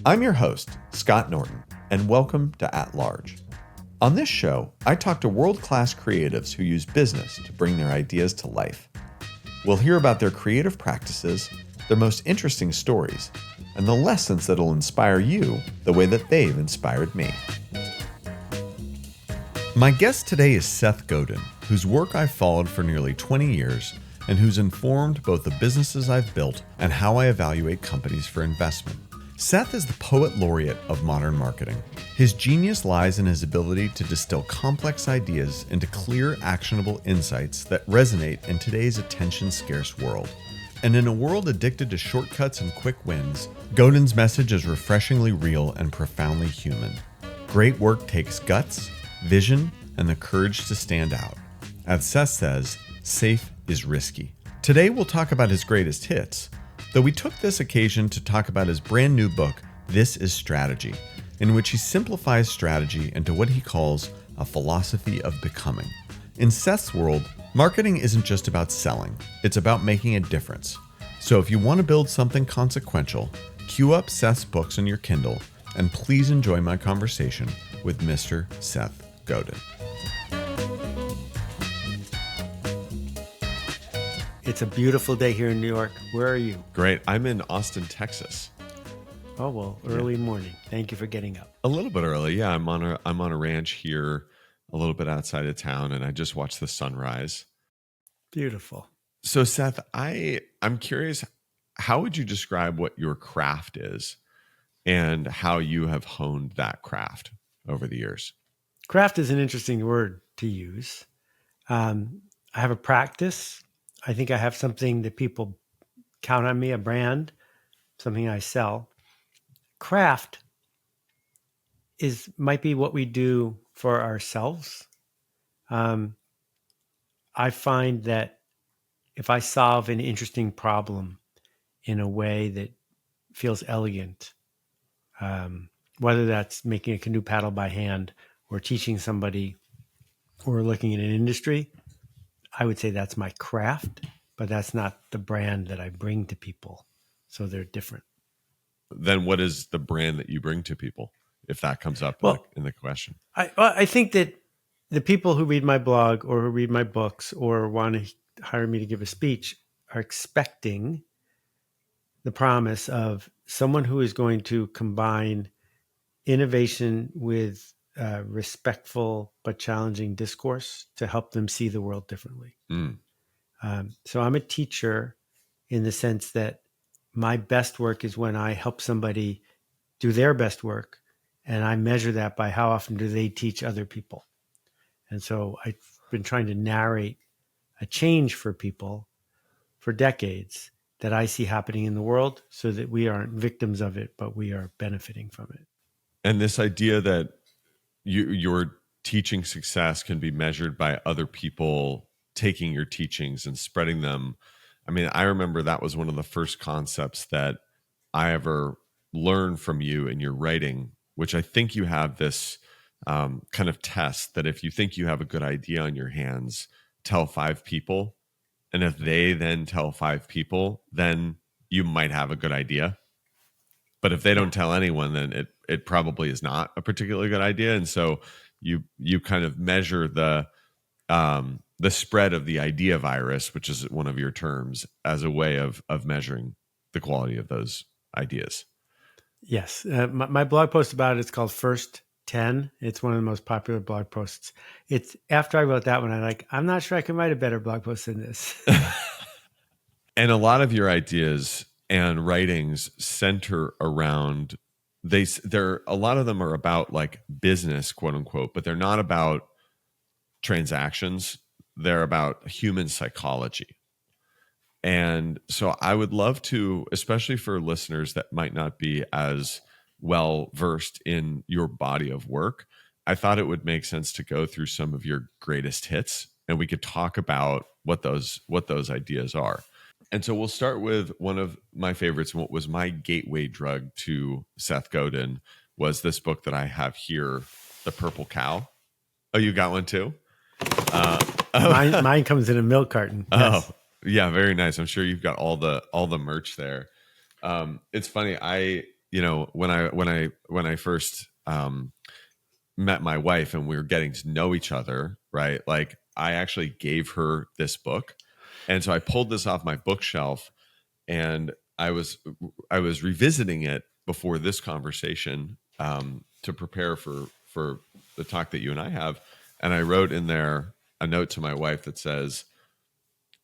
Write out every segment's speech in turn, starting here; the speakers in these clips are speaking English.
I'm your host, Scott Norton, and welcome to At Large. On this show, I talk to world-class creatives who use business to bring their ideas to life. We'll hear about their creative practices, their most interesting stories, and the lessons that'll inspire you the way that they've inspired me. My guest today is Seth Godin, whose work I've followed for nearly 20 years and who's informed both the businesses I've built and how I evaluate companies for investment. Seth is the poet laureate of modern marketing. His genius lies in his ability to distill complex ideas into clear, actionable insights that resonate in today's attention-scarce world. And in a world addicted to shortcuts and quick wins, Godin's message is refreshingly real and profoundly human. Great work takes guts, vision, and the courage to stand out. As Seth says, safe is risky. Today we'll talk about his greatest hits, though we took this occasion to talk about his brand new book, This is Strategy, in which he simplifies strategy into what he calls a philosophy of becoming. In Seth's world, marketing isn't just about selling, it's about making a difference. So if you want to build something consequential, cue up Seth's books on your Kindle, and please enjoy my conversation with Mr. Seth Godin. It's a beautiful day here in New York. Where are you? Great. I'm in Austin, Texas. Oh, well, early morning. Thank you for getting up. A little bit early. Yeah, I'm on a ranch here a little bit outside of town, and I just watched the sunrise. Beautiful. So Seth, I'm curious, how would you describe what your craft is and how you have honed that craft over the years? Craft is an interesting word to use. I have a practice. I think I have something that people count on me, a brand, something I sell. Craft might be what we do for ourselves. I find that if I solve an interesting problem in a way that feels elegant, whether that's making a canoe paddle by hand or teaching somebody or looking at an industry, I would say that's my craft, but that's not the brand that I bring to people. So they're different. Then what is the brand that you bring to people, if that comes up in the question? I think that the people who read my blog or who read my books or want to hire me to give a speech are expecting the promise of someone who is going to combine innovation with respectful but challenging discourse to help them see the world differently. So I'm a teacher in the sense that my best work is when I help somebody do their best work, and I measure that by how often do they teach other people. And so I've been trying to narrate a change for people for decades that I see happening in the world so that we aren't victims of it, but we are benefiting from it. And this idea that your teaching success can be measured by other people taking your teachings and spreading them. I mean, I remember that was one of the first concepts that I ever learned from you in your writing, which I think you have this kind of test that if you think you have a good idea on your hands, tell 5 people. And if they then tell 5 people, then you might have a good idea. But if they don't tell anyone, then it probably is not a particularly good idea. And so you kind of measure the spread of the idea virus, which is one of your terms, as a way of measuring the quality of those ideas. Yes. My blog post about it's called First 10. It's one of the most popular blog posts. It's after I wrote that one, I'm not sure I can write a better blog post than this. And a lot of your ideas and writings center around a lot of them are about like business, quote unquote, but they're not about transactions. They're about human psychology. And so I would love to, especially for listeners that might not be as well versed in your body of work, I thought it would make sense to go through some of your greatest hits and we could talk about what those ideas are. And so we'll start with one of my favorites. What was my gateway drug to Seth Godin was this book that I have here, The Purple Cow. Oh, you got one too? Mine comes in a milk carton. Yes. Oh, yeah, very nice. I'm sure you've got all the merch there. It's funny. when I first met my wife and we were getting to know each other, right? Like I actually gave her this book. And so I pulled this off my bookshelf and I was revisiting it before this conversation to prepare for the talk that you and I have. And I wrote in there a note to my wife that says,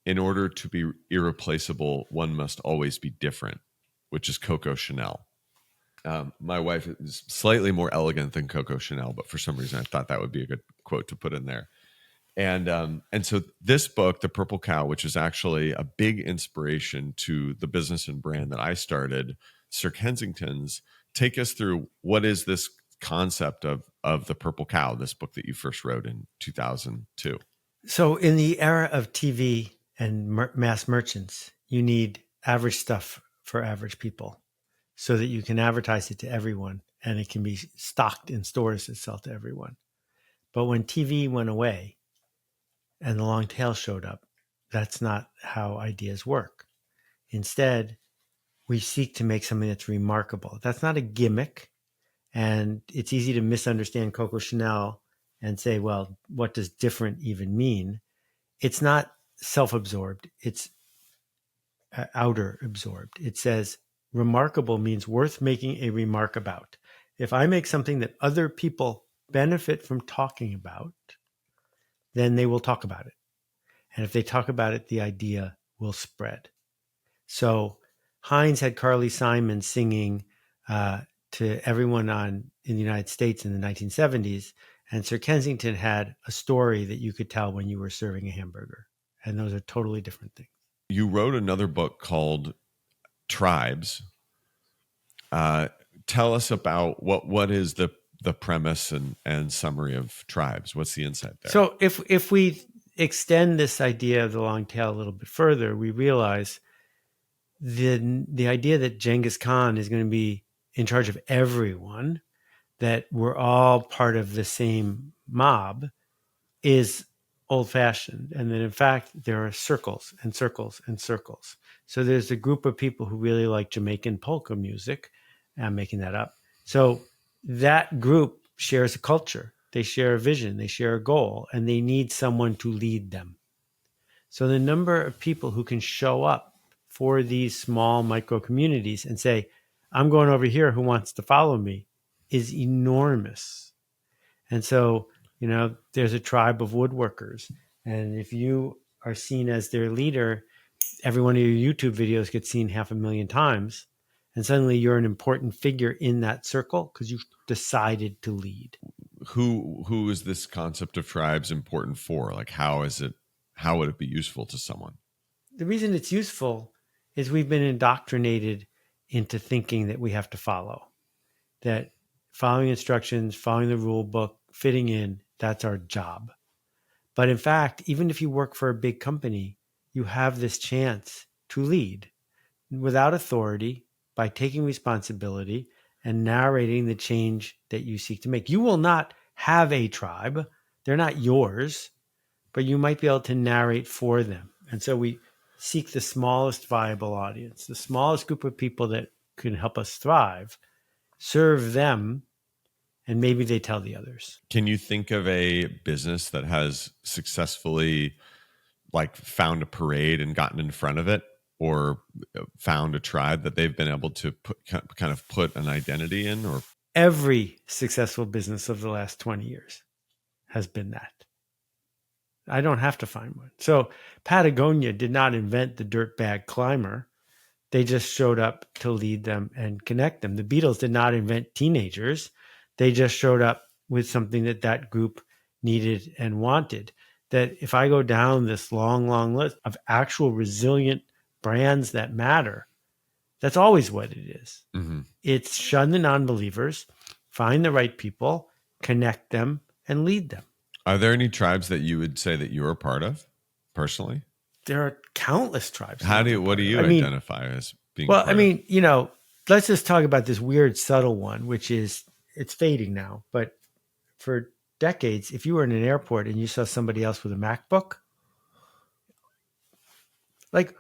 in order to be irreplaceable, one must always be different, which is Coco Chanel. My wife is slightly more elegant than Coco Chanel, but for some reason I thought that would be a good quote to put in there. And so this book, The Purple Cow, which is actually a big inspiration to the business and brand that I started, Sir Kensington's, take us through what is this concept of the Purple Cow, this book that you first wrote in 2002. So in the era of TV and mass merchants, you need average stuff for average people so that you can advertise it to everyone and it can be stocked in stores that sell to everyone. But when TV went away and the long tail showed up, that's not how ideas work. Instead, we seek to make something that's remarkable. That's not a gimmick. And it's easy to misunderstand Coco Chanel and say, well, what does different even mean? It's not self-absorbed. It's outer absorbed. It says remarkable means worth making a remark about. If I make something that other people benefit from talking about, then they will talk about it. And if they talk about it, the idea will spread. So Heinz had Carly Simon singing to everyone in the United States in the 1970s. And Sir Kensington had a story that you could tell when you were serving a hamburger. And those are totally different things. You wrote another book called Tribes. Tell us about what is the premise and summary of Tribes. What's the insight there? So if we extend this idea of the long tail a little bit further, we realize the idea that Genghis Khan is going to be in charge of everyone, that we're all part of the same mob, is old-fashioned. And that in fact, there are circles and circles and circles. So there's a group of people who really like Jamaican polka music. I'm making that up. So that group shares a culture. They share a vision. They share a goal. And they need someone to lead them. So the number of people who can show up for these small micro communities and say, I'm going over here, who wants to follow me, is enormous. And so, there's a tribe of woodworkers. And if you are seen as their leader, every one of your YouTube videos gets seen 500,000 times. And suddenly you're an important figure in that circle because you've decided to lead. Who is this concept of tribes important for? Like, how would it be useful to someone? The reason it's useful is we've been indoctrinated into thinking that we have to follow, that following instructions, following the rule book, fitting in, that's our job. But in fact, even if you work for a big company, you have this chance to lead without authority by taking responsibility and narrating the change that you seek to make. You will not have a tribe. They're not yours, but you might be able to narrate for them. And so we seek the smallest viable audience, the smallest group of people that can help us thrive, serve them, and maybe they tell the others. Can you think of a business that has successfully found a parade and gotten in front of it, or found a tribe that they've been able to put an identity in? Or every successful business of the last 20 years has been that. I don't have to find one. So Patagonia did not invent the dirtbag climber. They just showed up to lead them and connect them. The Beatles did not invent teenagers. They just showed up with something that group needed and wanted. That if I go down this long, long list of actual resilient brands that matter, that's always what it is. Mm-hmm. It's shun the non-believers, find the right people, connect them, and lead them. Are there any tribes that you would say that you're a part of personally? There are countless tribes. What do you identify as being? Well, let's just talk about this weird, subtle one, which is it's fading now. But for decades, if you were in an airport and you saw somebody else with a MacBook,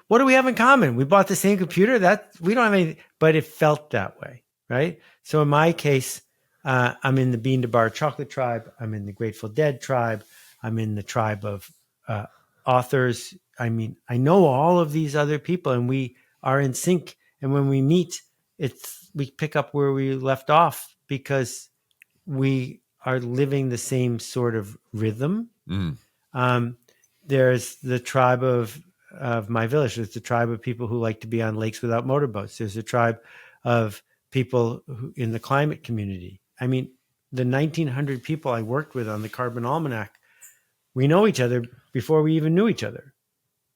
what do we have in common? We bought the same computer. That we don't have anything, but it felt that way, right? So in my case, I'm in the Bean to Bar Chocolate tribe. I'm in the Grateful Dead tribe. I'm in the tribe of authors. I mean, I know all of these other people, and we are in sync. And when we meet, we pick up where we left off because we are living the same sort of rhythm. Mm. There's the tribe of my village. There's the tribe of people who like to be on lakes without motorboats. There's a tribe of people in the climate community. I mean, the 1,900 people I worked with on the Carbon Almanac, we know each other before we even knew each other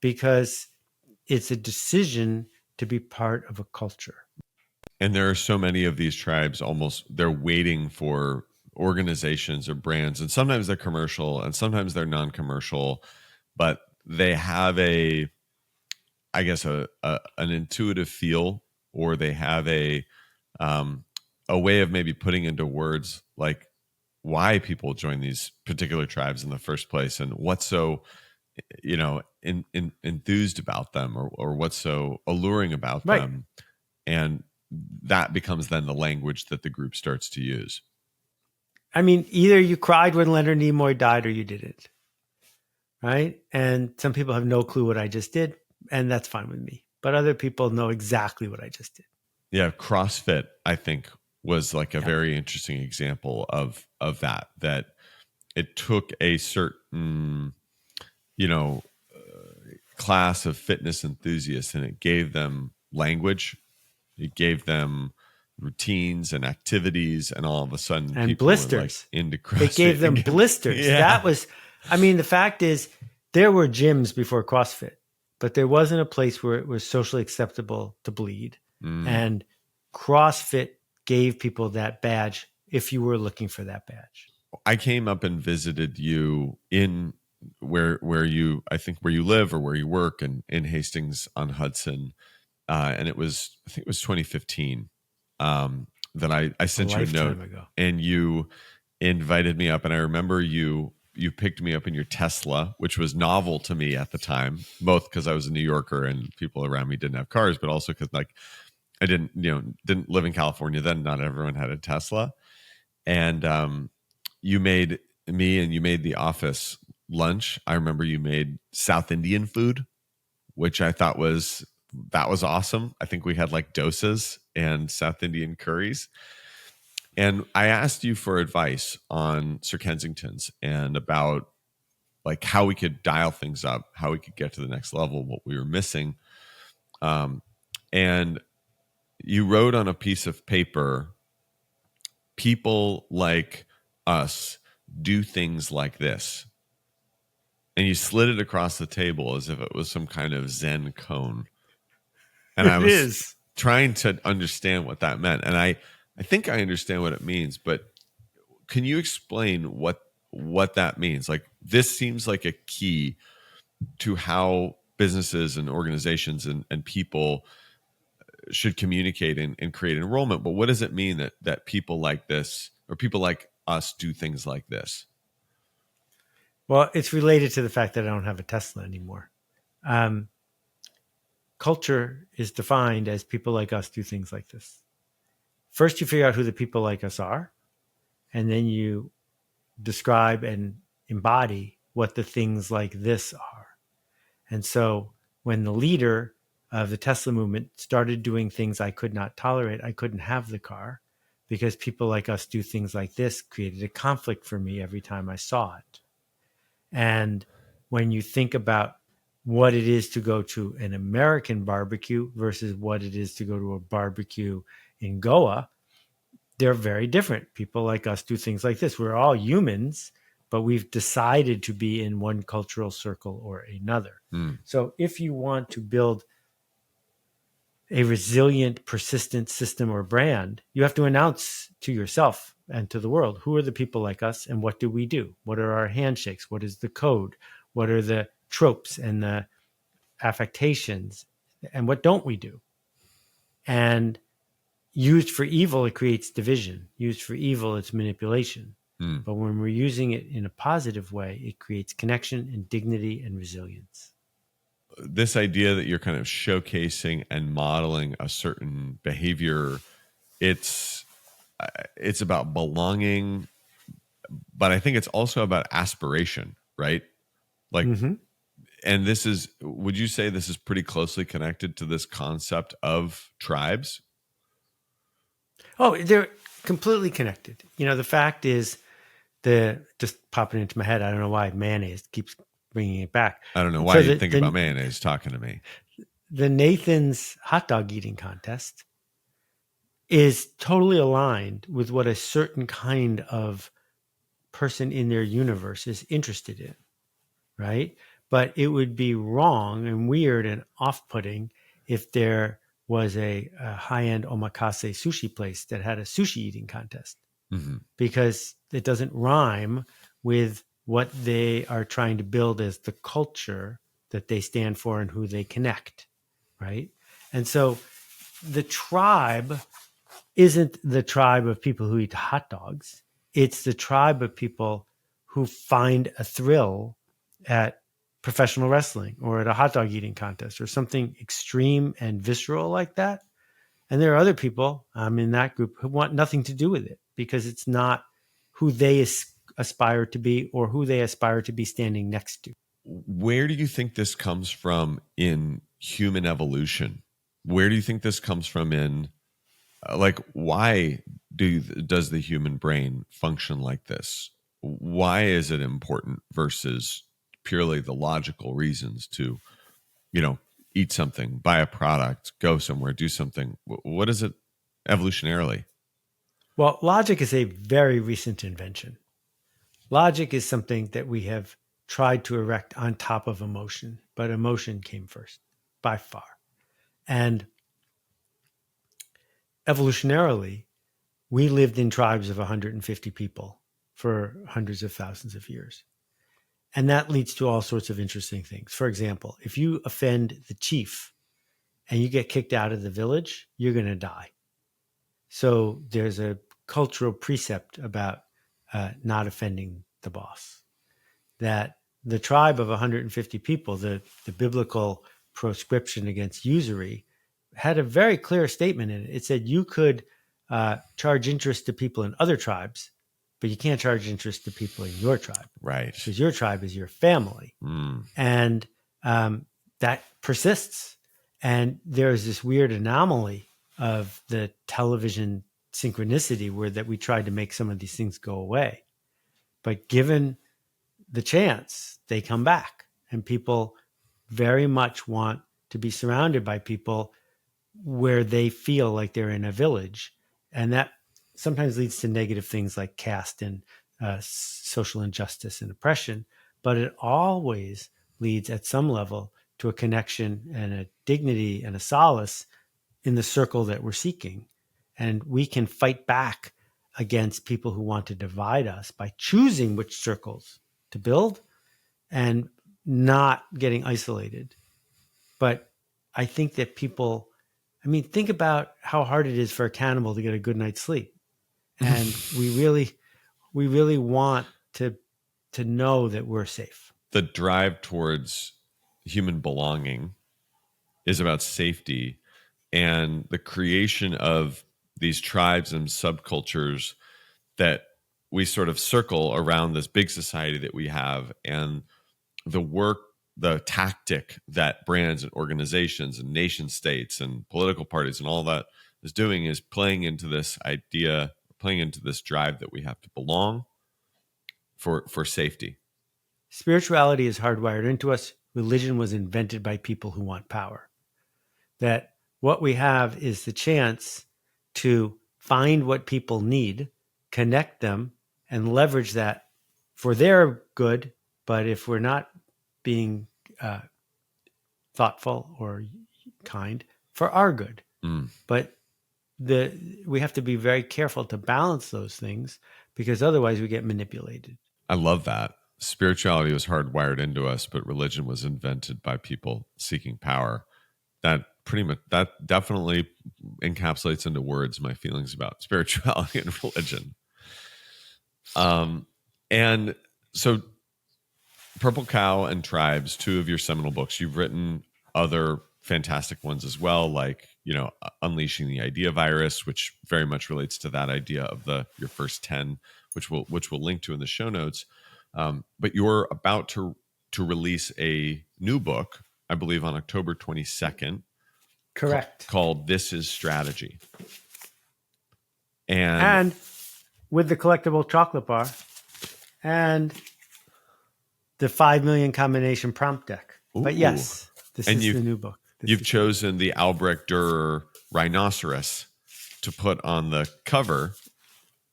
because it's a decision to be part of a culture. And there are so many of these tribes, almost they're waiting for organizations or brands, and sometimes they're commercial and sometimes they're non-commercial, but they have an intuitive feel, or they have a way of maybe putting into words like why people join these particular tribes in the first place, and what's so enthused about them, or what's so alluring about them, and that becomes then the language that the group starts to use. I mean, either you cried when Leonard Nimoy died or you didn't, right? And some people have no clue what I just did, and that's fine with me. But other people know exactly what I just did. Yeah, CrossFit, I think, was like a very interesting example of that it took a certain class of fitness enthusiasts, and it gave them language, it gave them routines and activities, and all of a sudden and people blisters were like into CrossFit. It gave them blisters. Yeah. That was, I mean, the fact is there were gyms before CrossFit, but there wasn't a place where it was socially acceptable to bleed. And CrossFit gave people that badge if you were looking for that badge. I came up and visited you in where you live or where you work, and in Hastings on Hudson. And I think it was 2015 that I sent you a note ago. And you invited me up. And I remember you picked me up in your Tesla, which was novel to me at the time, both because I was a New Yorker and people around me didn't have cars, but also because like I didn't live in California then. Not everyone had a Tesla. And you made the office lunch. I remember you made South Indian food, which I thought was awesome. I think we had like dosas and South Indian curries. And I asked you for advice on Sir Kensington's and about like how we could dial things up, how we could get to the next level, what we were missing. And you wrote on a piece of paper, people like us do things like this. And you slid it across the table as if it was some kind of Zen cone. And I was trying to understand what that meant. And I think I understand what it means, but can you explain what that means? Like, this seems like a key to how businesses and organizations and people should communicate and create enrollment. But what does it mean that people like this, or people like us, do things like this? Well, it's related to the fact that I don't have a Tesla anymore. Culture is defined as people like us do things like this. First, you figure out who the people like us are, and then you describe and embody what the things like this are. And so when the leader of the Tesla movement started doing things I could not tolerate, I couldn't have the car, because people like us do things like this created a conflict for me every time I saw it. And when you think about what it is to go to an American barbecue versus what it is to go to a barbecue in Goa, they're very different. People like us do things like this. We're all humans, but we've decided to be in one cultural circle or another. So if you want to build a resilient, persistent system or brand, you have to announce to yourself and to the world, who are the people like us and what do we do? What are our handshakes? What is the code? What are the tropes and the affectations? And what don't we do? And used for evil, it creates division. Used for evil, it's manipulation. But when we're using it in a positive way, it creates connection and dignity and resilience. This idea that you're kind of showcasing and modeling a certain behavior it's it's about belonging, but I think it's also about aspiration, right? Like, and this is, would you say this is pretty closely connected to this concept of tribes? Oh, they're completely connected. The fact is, just popping into my head, I don't know why mayonnaise keeps bringing it back. I don't know why So you think about mayonnaise talking to me. The Nathan's hot dog eating contest is totally aligned with what a certain kind of person in their universe is interested in, right? But it would be wrong and weird and off-putting if there was a high-end omakase sushi place that had a sushi eating contest, because it doesn't rhyme with what they are trying to build as the culture that they stand for and who they connect, right? And so the tribe isn't the tribe of people who eat hot dogs. It's the tribe of people who find a thrill at professional wrestling or at a hot dog eating contest or something extreme and visceral like that. And there are other people in that group who want nothing to do with it because it's not who they aspire to be or who they aspire to be standing next to. Where do you think this comes from in human evolution? Where do you think this comes from in why does the human brain function like this? Why is it important versus purely the logical reasons to, eat something, buy a product, go somewhere, do something? What is it evolutionarily? Well, logic is a very recent invention. Logic is something that we have tried to erect on top of emotion, but emotion came first by far. And evolutionarily, we lived in tribes of 150 people for hundreds of thousands of years. And that leads to all sorts of interesting things. For example, if you offend the chief and you get kicked out of the village, you're going to die. So there's a cultural precept about not offending the boss. That the tribe of 150 people, the biblical proscription against usury, had a very clear statement in it. It said you could charge interest to people in other tribes, but you can't charge interest to people in your tribe. Right. Because your tribe is your family. And that persists. And there's this weird anomaly of the television synchronicity where that we tried to make some of these things go away. But given the chance, they come back. And people very much want to be surrounded by people where they feel like they're in a village. And that sometimes leads to negative things like caste and social injustice and oppression. But it always leads at some level to a connection and a dignity and a solace in the circle that we're seeking. And we can fight back against people who want to divide us by choosing which circles to build and not getting isolated. But I think that people, think about how hard it is for a cannibal to get a good night's sleep. And we really want to know that we're safe. The drive towards human belonging is about safety, and the creation of these tribes and subcultures that we sort of circle around this big society that we have, and the work, the tactic that brands and organizations and nation states and political parties and all that is doing is playing into this idea, playing into this drive that we have to belong for safety. Spirituality is hardwired into us. Religion was invented by people who want power. That what we have is the chance to find what people need, connect them, and leverage that for their good. But if we're not being thoughtful or kind, for our good. But we have to be very careful to balance those things because otherwise we get manipulated. I love that. Spirituality was hardwired into us, but religion was invented by people seeking power. That definitely encapsulates into words my feelings about spirituality and religion. And so Purple Cow and Tribes, two of your seminal books. You've written other fantastic ones as well, like, Unleashing the Idea Virus, which very much relates to that idea of your first 10, which we'll link to in the show notes. But you're about to release a new book, I believe on October 22nd. Correct. Called This Is Strategy. And with the collectible chocolate bar and the 5 million combination prompt deck. Ooh. But yes, this is the new book. You've chosen the Albrecht Dürer rhinoceros to put on the cover.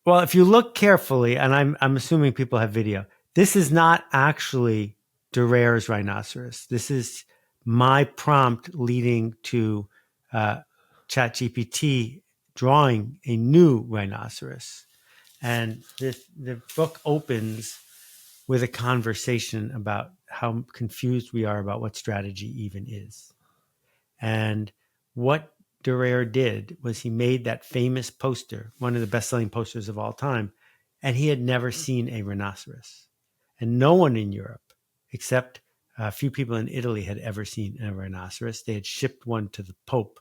Well, if you look carefully, and I'm assuming people have video, this is not actually Dürer's rhinoceros. This is my prompt leading to ChatGPT drawing a new rhinoceros. And the book opens with a conversation about how confused we are about what strategy even is. And what Dürer did was he made that famous poster, one of the best-selling posters of all time, and he had never seen a rhinoceros. And no one in Europe, except a few people in Italy, had ever seen a rhinoceros. They had shipped one to the Pope,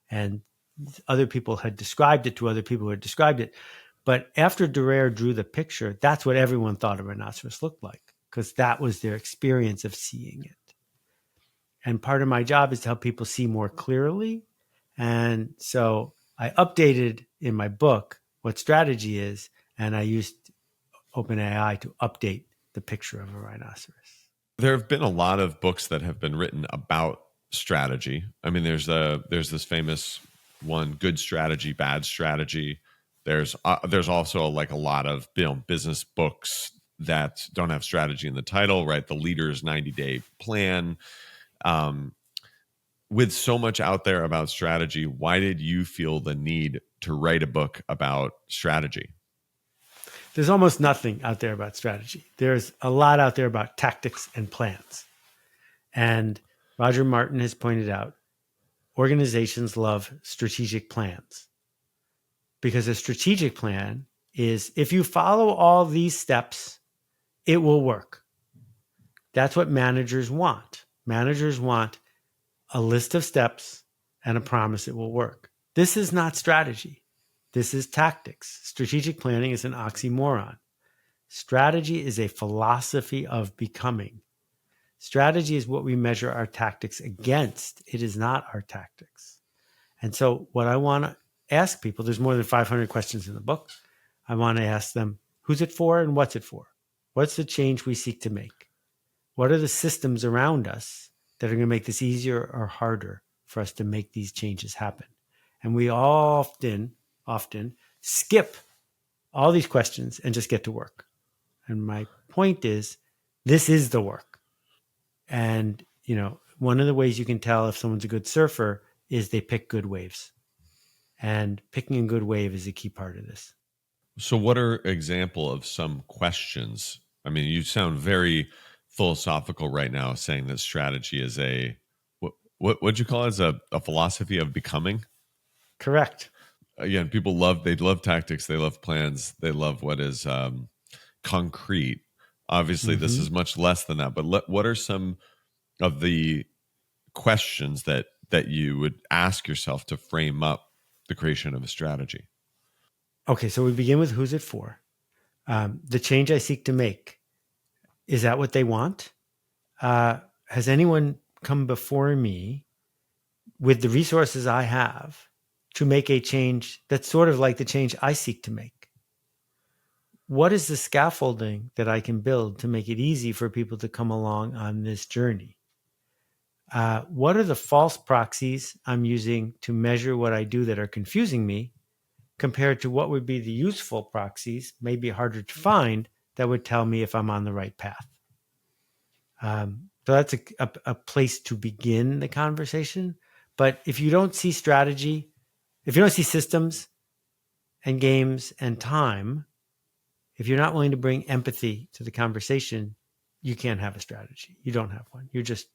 and other people had described it to other people who had described it. But after Dürer drew the picture, that's what everyone thought a rhinoceros looked like, because that was their experience of seeing it. And part of my job is to help people see more clearly. And so I updated in my book what strategy is, and I used OpenAI to update the picture of a rhinoceros. There have been a lot of books that have been written about strategy. I mean, there's this famous one, Good Strategy, Bad Strategy. There's also like a lot of business books that don't have strategy in the title, right? The Leader's 90-Day Plan. With so much out there about strategy, why did you feel the need to write a book about strategy? There's almost nothing out there about strategy. There's a lot out there about tactics and plans. And Roger Martin has pointed out, organizations love strategic plans, because a strategic plan is, if you follow all these steps, it will work. That's what managers want. Managers want a list of steps and a promise it will work. This is not strategy. This is tactics. Strategic planning is an oxymoron. Strategy is a philosophy of becoming. Strategy is what we measure our tactics against. It is not our tactics. And so what I want to ask people, there's more than 500 questions in the book. I want to ask them, who's it for and what's it for? What's the change we seek to make? What are the systems around us that are going to make this easier or harder for us to make these changes happen? And we often skip all these questions and just get to work. And my point is, this is the work. And, one of the ways you can tell if someone's a good surfer is they pick good waves. And picking a good wave is a key part of this. So what are example of some questions? I mean, you sound very philosophical right now, saying that strategy is what'd you call it? As a philosophy of becoming? Correct. Again, people love tactics. They love plans. They love what is concrete. Obviously, this is much less than that. But what are some of the questions that you would ask yourself to frame up the creation of a strategy? Okay, so we begin with who's it for? The change I seek to make, is that what they want? Has anyone come before me with the resources I have to make a change that's sort of like the change I seek to make? What is the scaffolding that I can build to make it easy for people to come along on this journey? What are the false proxies I'm using to measure what I do that are confusing me, compared to what would be the useful proxies, maybe harder to find, that would tell me if I'm on the right path? So that's a place to begin the conversation. But if you don't see strategy, if you don't see systems and games and time, if you're not willing to bring empathy to the conversation, you can't have a strategy. You don't have one. You're just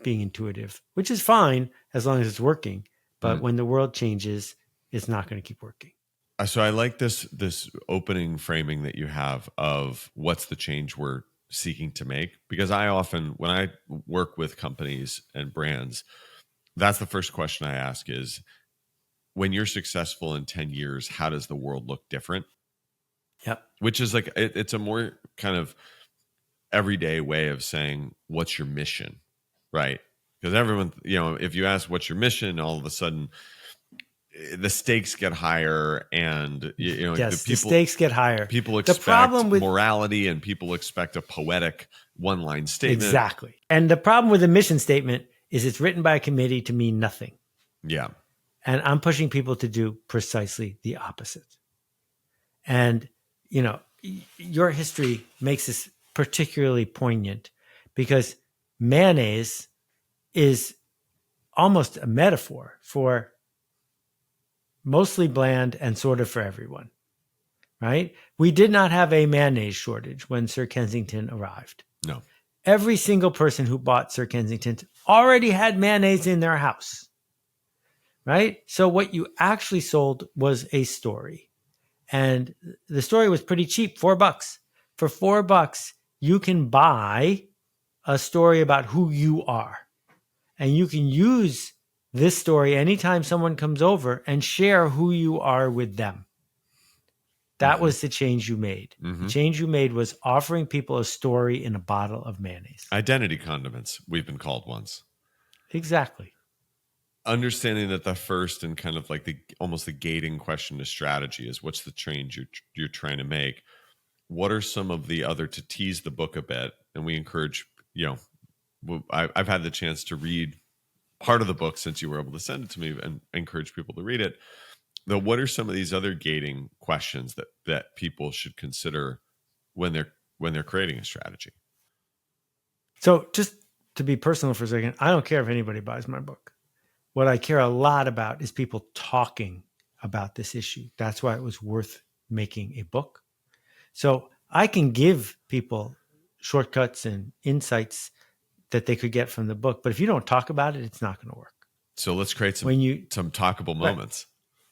being intuitive, which is fine as long as it's working. But when the world changes, it's not going to keep working. So I like this opening framing that you have of what's the change we're seeking to make, because I often, when I work with companies and brands, That's the first question I ask is, when you're successful in 10 years, how does the world look different? Yep. Which is like, it's a more kind of everyday way of saying, what's your mission? Right. Because everyone, if you ask what's your mission, all of a sudden the stakes get higher, and Yes, the stakes get higher. People The expect problem with morality, and people expect a poetic one-line statement. Exactly. And the problem with the mission statement is it's written by a committee to mean nothing. Yeah. And I'm pushing people to do precisely the opposite. And, your history makes this particularly poignant because mayonnaise is almost a metaphor for mostly bland and sort of for everyone, right? We did not have a mayonnaise shortage when Sir Kensington arrived. No. Every single person who bought Sir Kensington already had mayonnaise in their house, right? So what you actually sold was a story. And the story was pretty cheap, $4. For $4, you can buy a story about who you are. And you can use this story anytime someone comes over and share who you are with them. That was the change you made. The change you made was offering people a story in a bottle of mayonnaise. Identity condiments, we've been called once. Exactly. Understanding that the first and kind of like almost the gating question to strategy is, what's the change you're trying to make? What are some of the other, to tease the book a bit? And we encourage, I've had the chance to read part of the book since you were able to send it to me, and encourage people to read it. Though, what are some of these other gating questions that people should consider when they're creating a strategy? So just to be personal for a second, I don't care if anybody buys my book. What I care a lot about is people talking about this issue. That's why it was worth making a book. So I can give people shortcuts and insights that they could get from the book, but if you don't talk about it, it's not going to work. So let's create some talkable moments.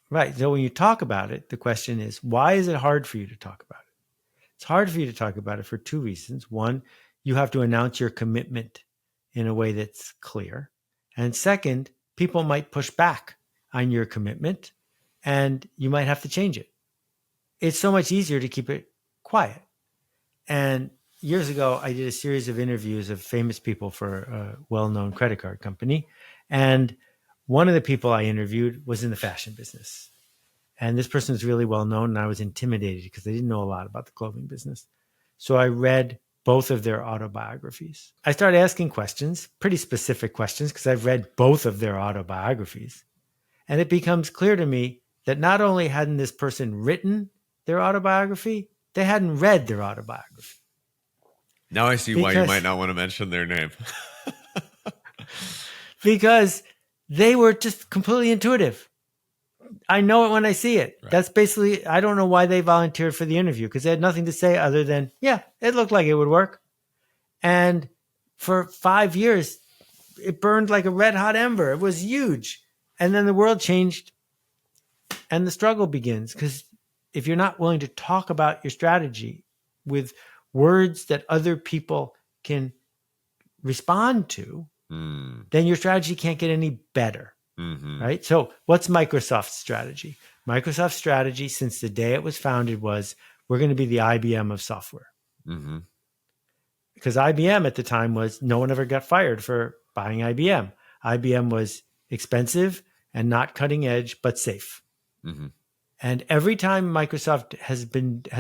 Right. So when you talk about it, the question is, why is it hard for you to talk about it? It's hard for you to talk about it for two reasons. One, you have to announce your commitment in a way that's clear. And second, people might push back on your commitment and you might have to change it. It's so much easier to keep it quiet. And years ago, I did a series of interviews of famous people for a well-known credit card company. And one of the people I interviewed was in the fashion business. And this person was really well-known, and I was intimidated because they didn't know a lot about the clothing business. So I read both of their autobiographies. I started asking questions, pretty specific questions, because I've read both of their autobiographies. And it becomes clear to me that not only hadn't this person written their autobiography, they hadn't read their autobiography. Now I see why you might not want to mention their name. Because they were just completely intuitive. I know it when I see it. Right. That's basically, I don't know why they volunteered for the interview, because they had nothing to say other than, yeah, it looked like it would work. And for 5 years, it burned like a red hot ember. It was huge. And then the world changed and the struggle begins, because if you're not willing to talk about your strategy with words that other people can respond to, then your strategy can't get any better. Right? So what's Microsoft's strategy? Microsoft's strategy since the day it was founded was, we're going to be the IBM of software. Because IBM at the time was, no one ever got fired for buying IBM. IBM was expensive and not cutting edge, but safe. And every time Microsoft has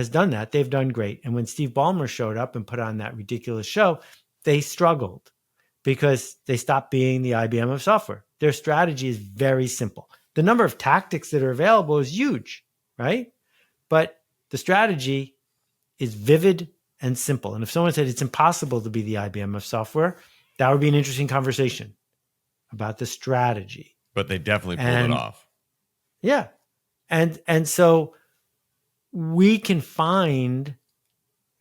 done that, they've done great. And when Steve Ballmer showed up and put on that ridiculous show, they struggled because they stopped being the IBM of software. Their strategy is very simple. The number of tactics that are available is huge, right? But the strategy is vivid and simple. And if someone said it's impossible to be the IBM of software, that would be an interesting conversation about the strategy. But they definitely pulled it off. Yeah. And so we can find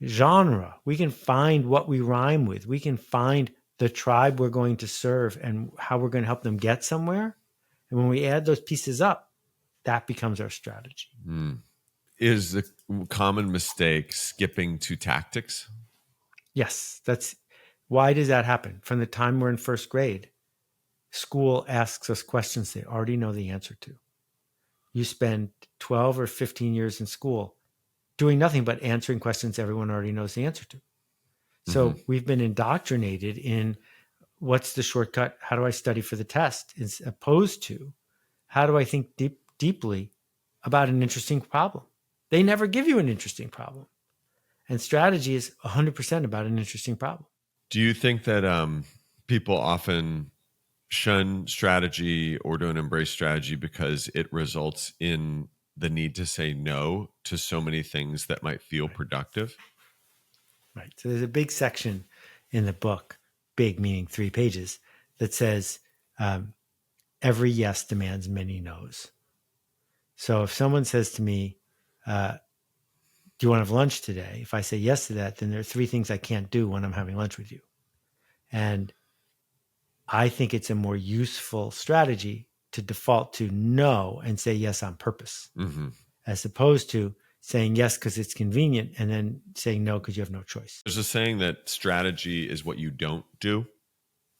genre. We can find what we rhyme with. We can find the tribe we're going to serve and how we're going to help them get somewhere. And when we add those pieces up, that becomes our strategy. Is the common mistake skipping to tactics? Yes. Why does that happen? From the time we're in first grade, school asks us questions they already know the answer to. You spend 12 or 15 years in school doing nothing but answering questions everyone already knows the answer to. So we've been indoctrinated in what's the shortcut? How do I study for the test? As opposed to how do I think deeply about an interesting problem? They never give you an interesting problem. And strategy is 100% about an interesting problem. Do you think that people often shun strategy or don't embrace strategy because it results in the need to say no to so many things that might feel productive? Right. So there's a big section in the book, big meaning 3 pages, that says every yes demands many no's. So if someone says to me, do you want to have lunch today? If I say yes to that, then there are 3 things I can't do when I'm having lunch with you. And I think it's a more useful strategy to default to no and say yes on purpose, as opposed to saying yes because it's convenient and then saying no because you have no choice. There's a saying that strategy is what you don't do,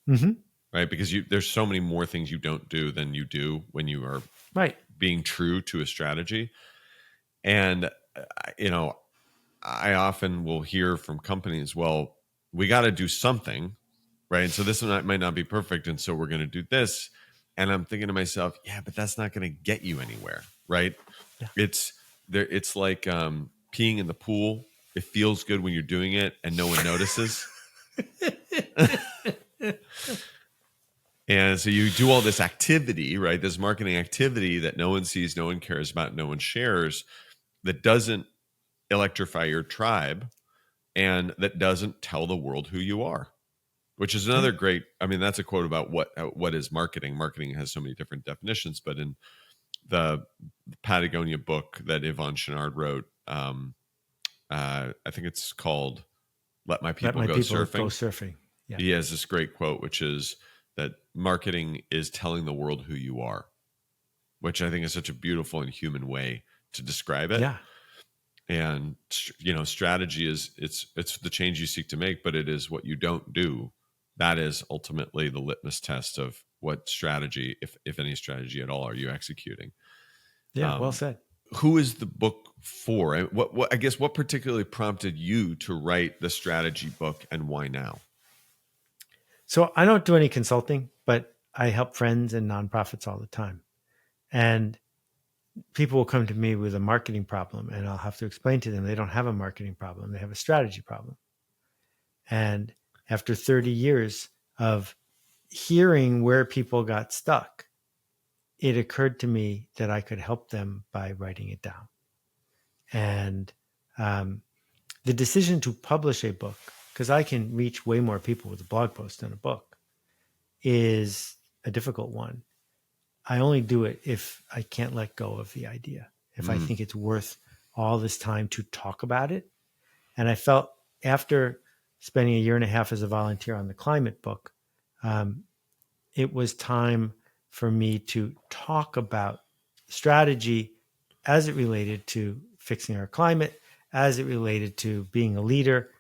Mm-hmm. right? Because there's so many more things you don't do than you do when you are Right. being true to a strategy. And, I often will hear from companies, well, we got to do something, right? And so this might not be perfect. And so we're going to do this. And I'm thinking to myself, yeah, but that's not going to get you anywhere, right? Yeah. It's like peeing in the pool. It feels good when you're doing it and no one notices. And so you do all this activity, right? This marketing activity that no one sees, no one cares about, no one shares, that doesn't electrify your tribe and that doesn't tell the world who you are, which is another great, that's a quote about what is marketing. Marketing has so many different definitions, but in the Patagonia book that Yvon Chouinard wrote, I think it's called Let My People Go Surfing. Yeah. He has this great quote, which is that marketing is telling the world who you are, which I think is such a beautiful and human way to describe it. Yeah. And, strategy is it's the change you seek to make, but it is what you don't do. That is ultimately the litmus test of what strategy, if any strategy at all, are you executing? Yeah. Well said. Who is the book for? And what particularly prompted you to write the strategy book, and why now? So I don't do any consulting, but I help friends and nonprofits all the time. And people will come to me with a marketing problem, and I'll have to explain to them they don't have a marketing problem. They have a strategy problem. And after 30 years of hearing where people got stuck, it occurred to me that I could help them by writing it down. And the decision to publish a book, because I can reach way more people with a blog post than a book, is a difficult one. I only do it if I can't let go of the idea, if I think it's worth all this time to talk about it. And I felt after spending a year and a half as a volunteer on the climate book, it was time for me to talk about strategy as it related to fixing our climate, as it related to being a leader,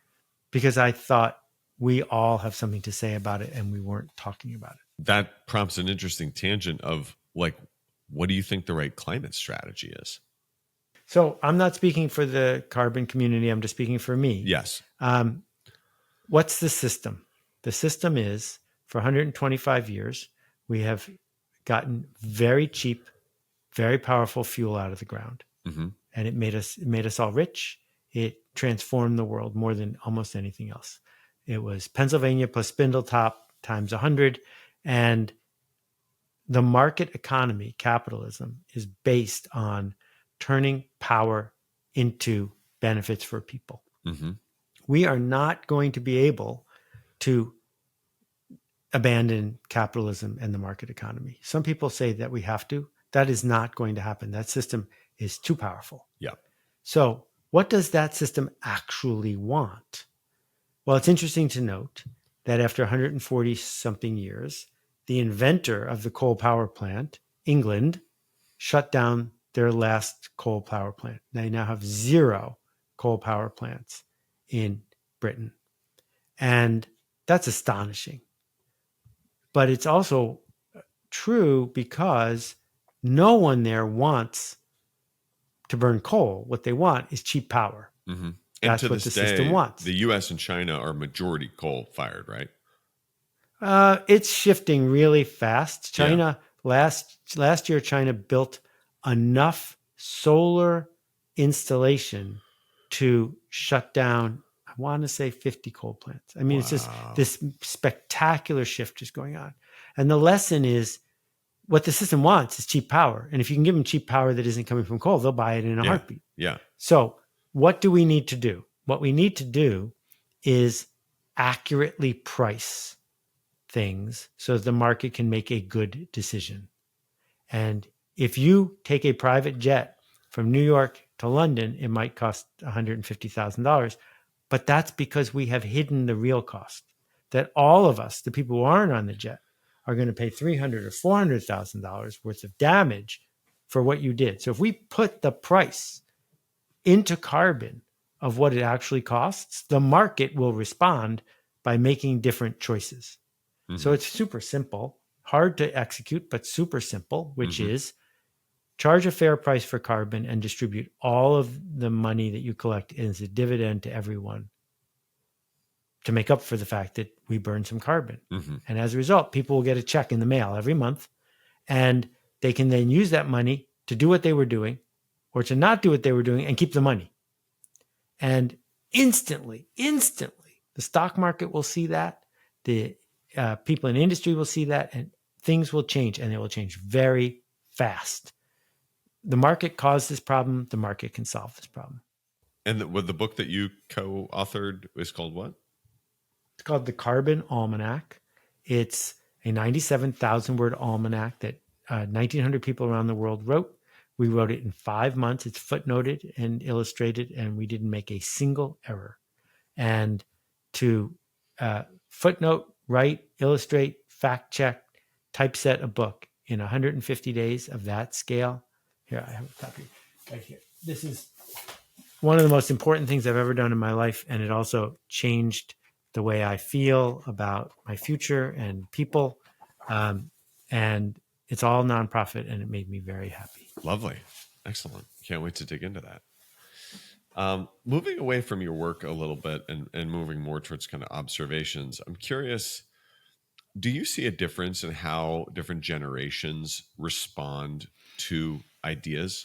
because I thought we all have something to say about it and we weren't talking about it. That prompts an interesting tangent of what do you think the right climate strategy is? So I'm not speaking for the carbon community. I'm just speaking for me. Yes. What's the system? The system is for 125 years, we have gotten very cheap, very powerful fuel out of the ground. Mm-hmm. And it made us all rich. It transformed the world more than almost anything else. It was Pennsylvania plus Spindletop times 100. And the market economy, capitalism, is based on turning power into benefits for people. Mm-hmm. We are not going to be able to abandon capitalism and the market economy. Some people say that we have to. That is not going to happen. That system is too powerful. Yeah. So what does that system actually want? Well, it's interesting to note that after 140 something years, the inventor of the coal power plant, England, shut down their last coal power plant. They now have 0 coal power plants in Britain. And that's astonishing. But it's also true because no one there wants to burn coal. What they want is cheap power. Mm-hmm. And That's to what this the day, system wants. the U.S. and China are majority coal-fired, right? It's shifting really fast. China, last year, China built enough solar installation to shut down, I want to say 50 coal plants. I mean, It's just this spectacular shift is going on. And the lesson is what the system wants is cheap power. And if you can give them cheap power that isn't coming from coal, they'll buy it in a heartbeat. Yeah. So what do we need to do? What we need to do is accurately price things so the market can make a good decision. And if you take a private jet from New York to London, it might cost $150,000. But that's because we have hidden the real cost. That all of us, the people who aren't on the jet, are going to pay $300,000 or $400,000 worth of damage for what you did. So if we put the price into carbon of what it actually costs, the market will respond by making different choices. Mm-hmm. So it's super simple, hard to execute, but super simple, which is charge a fair price for carbon and distribute all of the money that you collect as a dividend to everyone to make up for the fact that we burn some carbon. Mm-hmm. And as a result, people will get a check in the mail every month, and they can then use that money to do what they were doing or to not do what they were doing and keep the money. And instantly, the stock market will see that. The people in the industry will see that, and things will change, and they will change very fast. The market caused this problem. The market can solve this problem. And the book that you co-authored is called what? It's called The Carbon Almanac. It's a 97,000-word almanac that 1,900 people around the world wrote. We wrote it in 5 months. It's footnoted and illustrated, and we didn't make a single error. And to footnote, write, illustrate, fact check, typeset a book in 150 days of that scale. Here, I have a copy right here. This is one of the most important things I've ever done in my life, and it also changed the way I feel about my future and people. And it's all nonprofit, and it made me very happy. Lovely. Excellent. Can't wait to dig into that. Moving away from your work a little bit and moving more towards kind of observations, I'm curious, do you see a difference in how different generations respond to ideas?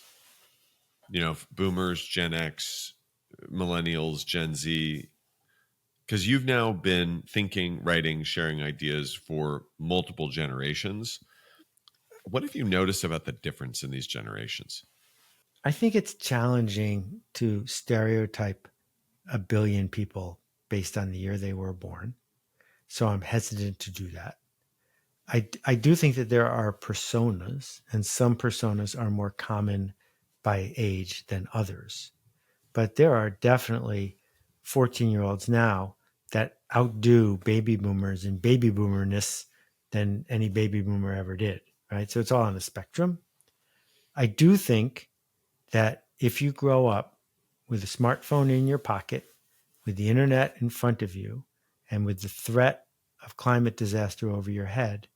You know, boomers, Gen X, millennials, Gen Z, because you've now been thinking, writing, sharing ideas for multiple generations. What have you noticed about the difference in these generations? I think it's challenging to stereotype 1 billion people based on the year they were born. So I'm hesitant to do that. I do think that there are personas, and some personas are more common by age than others. But there are definitely 14-year-olds now that outdo baby boomers in baby boomerness than any baby boomer ever did, right? So it's all on the spectrum. I do think that if you grow up with a smartphone in your pocket, with the internet in front of you, and with the threat of climate disaster over your head,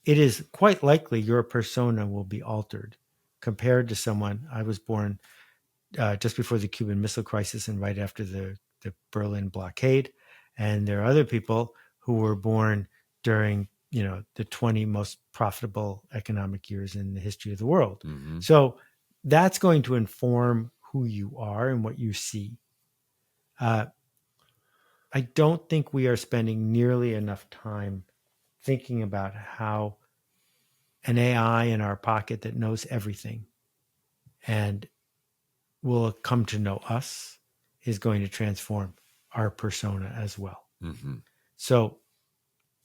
it is quite likely your persona will be altered compared to someone. I was born just before the Cuban Missile Crisis and right after the Berlin blockade. And there are other people who were born during, the 20 most profitable economic years in the history of the world. Mm-hmm. So that's going to inform who you are and what you see. I don't think we are spending nearly enough time thinking about how an AI in our pocket that knows everything and will come to know us is going to transform our persona as well. Mm-hmm. So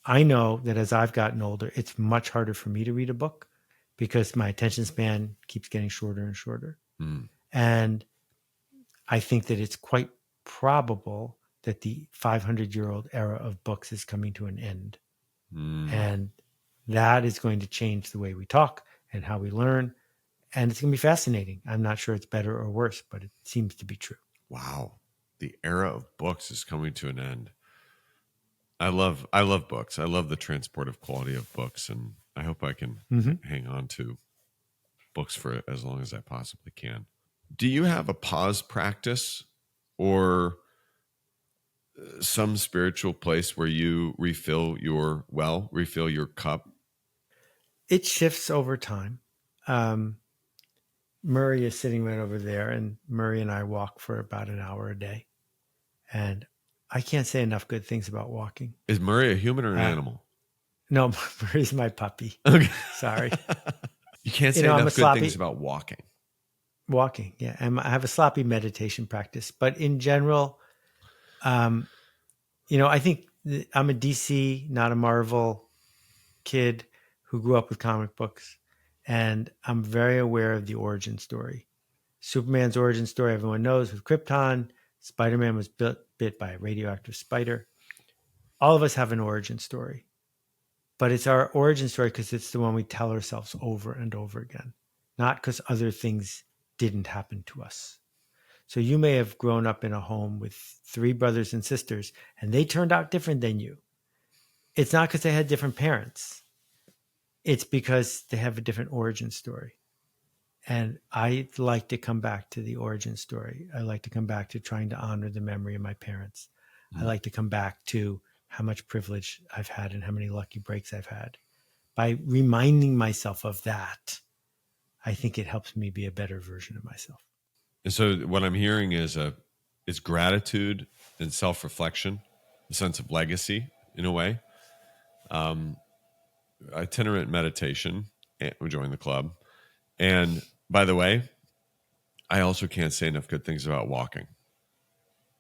I know that as I've gotten older, it's much harder for me to read a book because my attention span keeps getting shorter and shorter. Mm. And I think that it's quite probable that the 500-year-old era of books is coming to an end. Mm. And that is going to change the way we talk and how we learn. And it's going to be fascinating. I'm not sure it's better or worse, but it seems to be true. Wow. The era of books is coming to an end. I love books. I love the transportive quality of books. And I hope I can hang on to books for as long as I possibly can. Do you have a pause practice or some spiritual place where you refill your cup? It shifts over time. Murray is sitting right over there, and Murray and I walk for about an hour a day. And I can't say enough good things about walking. Is Murray a human or an animal? No, Murray's my puppy. Okay. Sorry. You can't say enough good things about walking. Walking, yeah. And I have a sloppy meditation practice. But in general, I think I'm a DC, not a Marvel kid who grew up with comic books. And I'm very aware of the origin story. Superman's origin story, everyone knows, with Krypton. Spider-Man was bit by a radioactive spider. All of us have an origin story. But it's our origin story because it's the one we tell ourselves over and over again, not because other things didn't happen to us. So you may have grown up in a home with 3 brothers and sisters, and they turned out different than you. It's not because they had different parents. It's because they have a different origin story. And I like to come back to the origin story. I like to come back to trying to honor the memory of my parents. I like to come back to how much privilege I've had and how many lucky breaks I've had. By reminding myself of that, I think it helps me be a better version of myself. And so what I'm hearing is gratitude and self-reflection, a sense of legacy in a way. Itinerant meditation, join the club. And by the way, I also can't say enough good things about walking.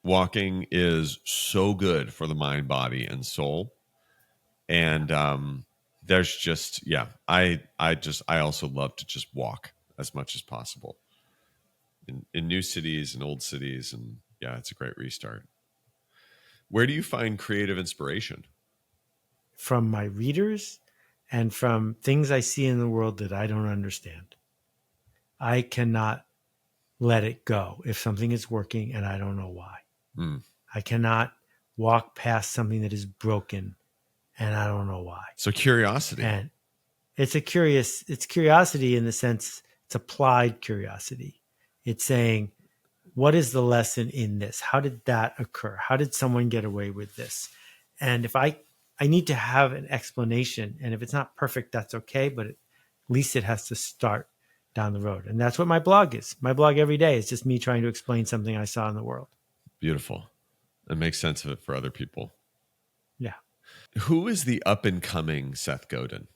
Walking is so good for the mind, body, and soul. And there's just, I also love to just walk as much as possible in new cities and old cities. And it's a great restart. Where do you find creative inspiration? From my readers and from things I see in the world that I don't understand. I cannot let it go if something is working and I don't know why. I cannot walk past something that is broken and I don't know why. So curiosity. And it's curiosity in the sense it's applied curiosity. It's saying, what is the lesson in this? How did that occur? How did someone get away with this? And if I need to have an explanation, and if it's not perfect, that's okay, but at least it has to start down the road. And that's what my blog is. My blog every day is just me trying to explain something I saw in the world. Beautiful. It makes sense of it for other people. Yeah. Who is the up and coming Seth Godin?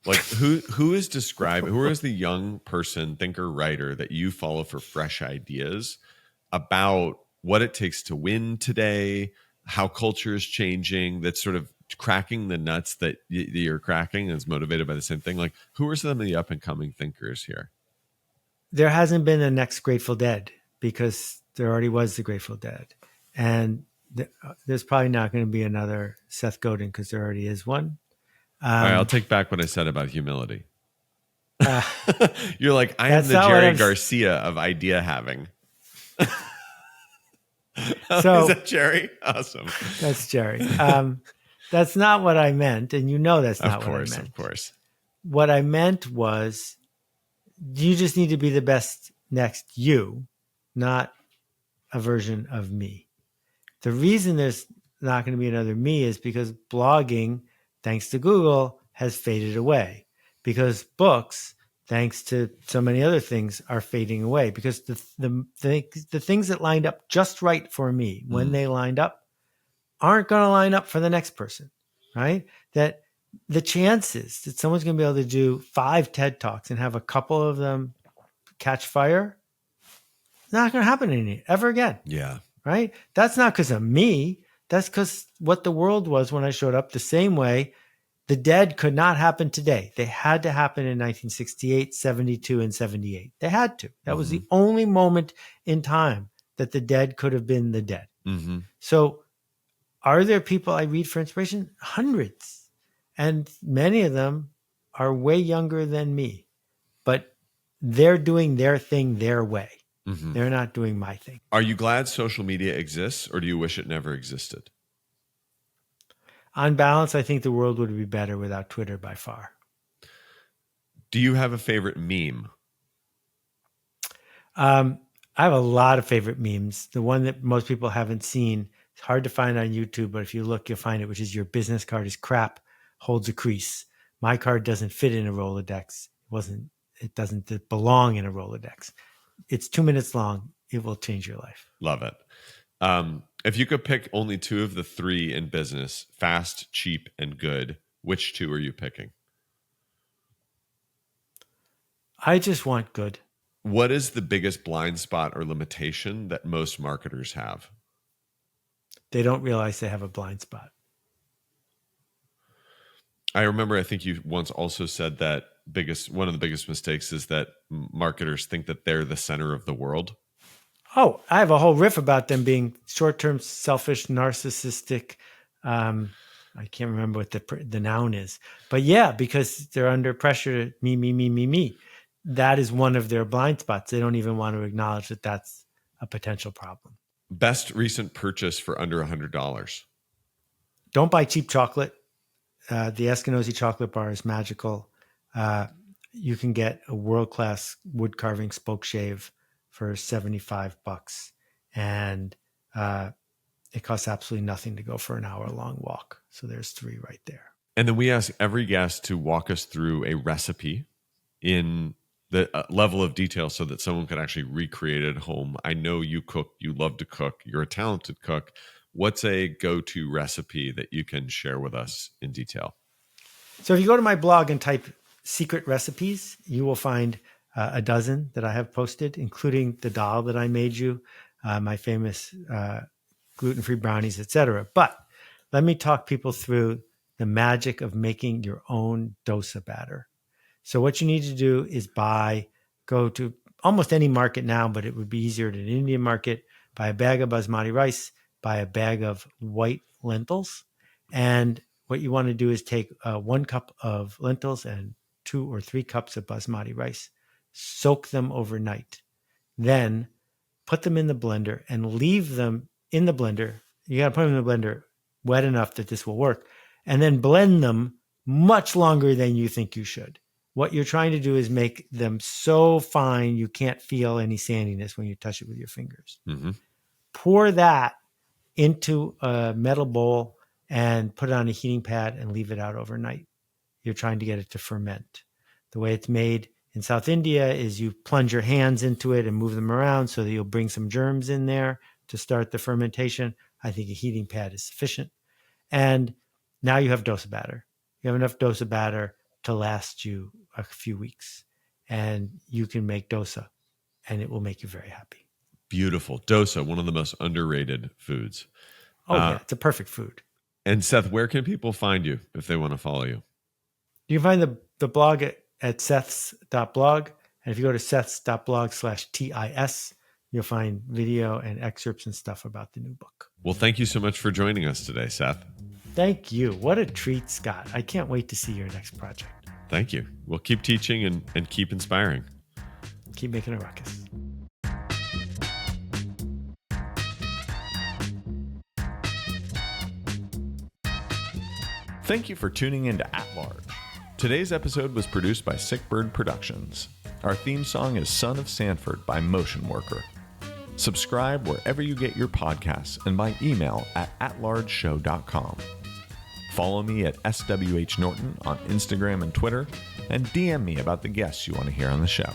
Like who is the young person, thinker, writer that you follow for fresh ideas about what it takes to win today, how culture is changing, that's sort of cracking the nuts that you're cracking and is motivated by the same thing? Like, who are some of the up and coming thinkers here? There hasn't been a next Grateful Dead because there already was the Grateful Dead. And there's probably not going to be another Seth Godin because there already is one. All right, I'll take back what I said about humility. You're like, I am the Jerry Garcia of idea having. So, is that Jerry? Awesome. That's Jerry. That's not what I meant. And that's not what I meant. Of course. What I meant was you just need to be the best next you, not a version of me. The reason there's not going to be another me is because blogging, thanks to Google, has faded away. Because books, thanks to so many other things, are fading away. Because the things that lined up just right for me when they lined up aren't going to line up for the next person, right? That the chances that someone's going to be able to do 5 TED Talks and have a couple of them catch fire, not going to happen ever again. Yeah. Right? That's not because of me. That's because what the world was when I showed up. The same way the dead could not happen today. They had to happen in 1968, 72, and 78. They had to. That was the only moment in time that the dead could have been the dead. Mm-hmm. So are there people I read for inspiration? Hundreds. And many of them are way younger than me. But they're doing their thing their way. Mm-hmm. They're not doing my thing. Are you glad social media exists, or do you wish it never existed? On balance, I think the world would be better without Twitter by far. Do you have a favorite meme? I have a lot of favorite memes. The one that most people haven't seen, it's hard to find on YouTube, but if you look, you'll find it, which is your business card is crap, holds a crease. My card doesn't fit in a Rolodex. It doesn't belong in a Rolodex. It's 2 minutes long. It will change your life. Love it. If you could pick only two of the three in business, fast, cheap, and good, which two are you picking? I just want good. What is the biggest blind spot or limitation that most marketers have? They don't realize they have a blind spot. I remember, I think you once also said that one of the biggest mistakes is that marketers think that they're the center of the world. Oh, I have a whole riff about them being short-term, selfish, narcissistic. I can't remember what the noun is, but yeah, because they're under pressure. Me. That is one of their blind spots. They don't even want to acknowledge that that's a potential problem. Best recent purchase for under $100. Don't buy cheap chocolate. The Eskinosi chocolate bar is magical. You can get a world-class wood carving spoke shave for $75, and it costs absolutely nothing to go for an hour-long walk. So there's three right there. And then we ask every guest to walk us through a recipe in the level of detail so that someone could actually recreate it at home. I know you cook, you love to cook, you're a talented cook. What's a go-to recipe that you can share with us in detail? So if you go to my blog and type secret recipes, you will find a dozen that I have posted, including the dal that I made you, my famous gluten-free brownies, etc. But let me talk people through the magic of making your own dosa batter. So what you need to do is go to almost any market now, but it would be easier at an Indian market, buy a bag of basmati rice, buy a bag of white lentils. And what you want to do is take 1 cup of lentils and 2 or 3 cups of basmati rice, soak them overnight, then put them in the blender and leave them in the blender. You got to put them in the blender wet enough that this will work, and then blend them much longer than you think you should. What you're trying to do is make them so fine you can't feel any sandiness when you touch it with your fingers. Mm-hmm. Pour that into a metal bowl and put it on a heating pad and leave it out overnight. You're trying to get it to ferment. The way it's made in South India is you plunge your hands into it and move them around so that you'll bring some germs in there to start the fermentation. I think a heating pad is sufficient. And now you have dosa batter. You have enough dosa batter to last you a few weeks. And you can make dosa, and it will make you very happy. Beautiful. Dosa, one of the most underrated foods. Oh, yeah. It's a perfect food. And Seth, where can people find you if they want to follow you? You can find the blog at seths.blog. And if you go to seths.blog/TIS, you'll find video and excerpts and stuff about the new book. Well, thank you so much for joining us today, Seth. Thank you. What a treat, Scott. I can't wait to see your next project. Thank you. We'll keep teaching and keep inspiring. Keep making a ruckus. Thank you for tuning into At Large. Today's episode was produced by Sick Bird Productions. Our theme song is Son of Sanford by Motion Worker. Subscribe wherever you get your podcasts and by email at atlargeshow.com. Follow me at SWH Norton on Instagram and Twitter, and DM me about the guests you want to hear on the show.